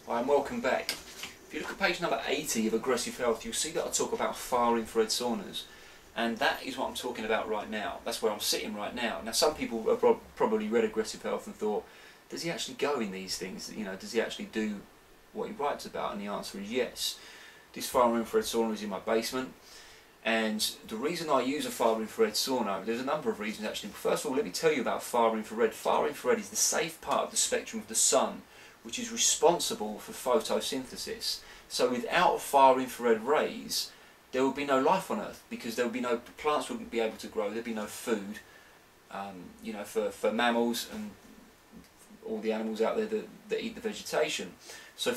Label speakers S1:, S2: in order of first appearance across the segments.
S1: Hi and welcome back. If you look at page number 80 of Aggressive Health, you'll see that I talk about far infrared saunas, and that is what I'm talking about right now. That's where I'm sitting right now. Now some people have probably read Aggressive Health and thought, does he actually go in these things? You know, does he actually do what he writes about? And the answer is yes. This far infrared sauna is in my basement, and the reason I use a far infrared sauna, there's a number of reasons actually. First of all, let me tell you about far infrared. Far infrared is the safe part of the spectrum of the sun, which is responsible for photosynthesis. So without far infrared rays, there would be no life on Earth, because there would be no plants wouldn't be able to grow. There'd be no food, you know, for mammals and all the animals out there that eat the vegetation. So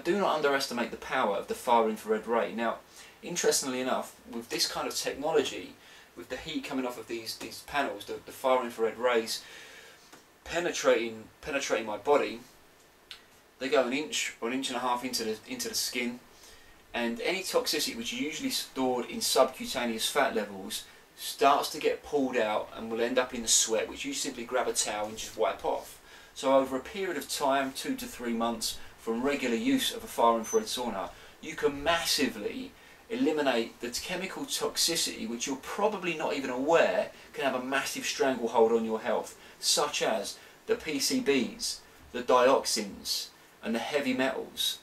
S1: do not underestimate the power of the far infrared ray. Now, interestingly enough, with this kind of technology, with the heat coming off of these panels, the far infrared rays penetrating my body, they go an inch or an inch and a half into the skin, and any toxicity which is usually stored in subcutaneous fat levels starts to get pulled out and will end up in the sweat, which you simply grab a towel and just wipe off. So over a period of time, 2 to 3 months, from regular use of a far infrared sauna, you can massively eliminate the chemical toxicity which you're probably not even aware can have a massive stranglehold on your health, such as the PCBs, the dioxins and the heavy metals,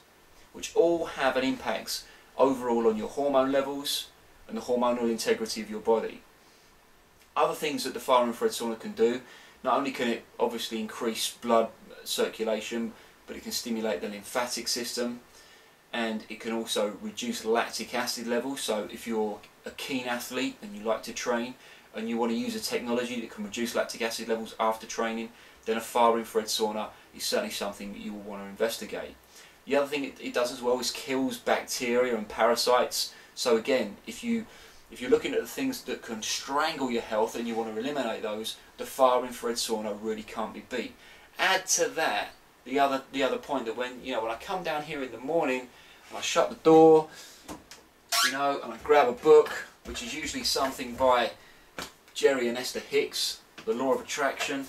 S1: which all have an impact overall on your hormone levels and the hormonal integrity of your body. Other things that the far infrared sauna can do, not only can it obviously increase blood circulation, but it can stimulate the lymphatic system, and it can also reduce lactic acid levels. So if you're a keen athlete and you like to train and you want to use a technology that can reduce lactic acid levels after training, then a far infrared sauna is certainly something that you will want to investigate. The other thing it does as well is kills bacteria and parasites. So again, if you're looking at the things that can strangle your health and you want to eliminate those, the far infrared sauna really can't be beat. Add to that the other point that when I come down here in the morning and I shut the door, and I grab a book, which is usually something by Jerry and Esther Hicks, The Law of Attraction.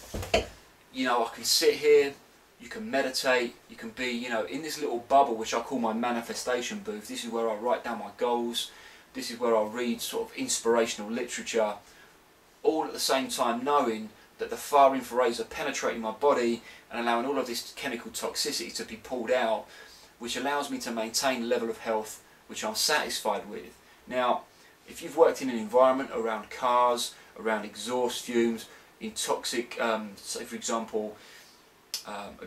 S1: I can sit here, you can meditate, you can be, in this little bubble which I call my manifestation booth. This is where I write down my goals. This is where I read sort of inspirational literature, all at the same time knowing that the far infrared rays are penetrating my body and allowing all of this chemical toxicity to be pulled out, which allows me to maintain the level of health which I'm satisfied with. Now, if you've worked in an environment around cars, around exhaust fumes, in toxic, say for example,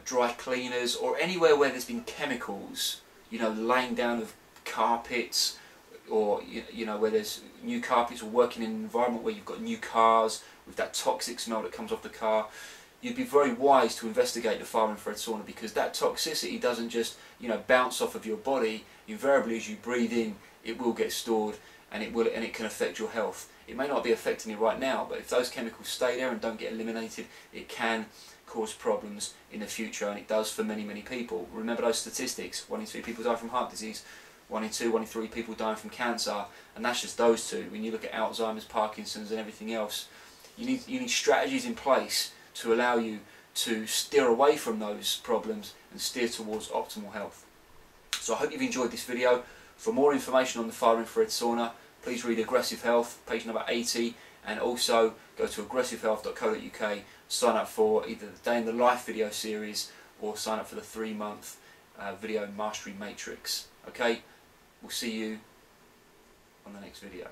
S1: dry cleaners, or anywhere where there's been chemicals, laying down of carpets, or where there's new carpets, or working in an environment where you've got new cars with that toxic smell that comes off the car, you'd be very wise to investigate the far infrared sauna, because that toxicity doesn't just bounce off of your body. Invariably, as you breathe in, it will get stored, and it can affect your health. It may not be affecting it right now, but if those chemicals stay there and don't get eliminated, it can cause problems in the future, and it does for many people. Remember those statistics: 1 in 3 people die from heart disease, 1 in 2, 1 in 3 people dying from cancer, and that's just those two. When you look at Alzheimer's, Parkinson's and everything else, you need strategies in place to allow you to steer away from those problems and steer towards optimal health. So I hope you've enjoyed this video. For more information on the far infrared sauna, please read Aggressive Health, page number 80, and also go to aggressivehealth.co.uk, sign up for either the Day in the Life video series or sign up for the 3-month video mastery matrix. Okay, we'll see you on the next video.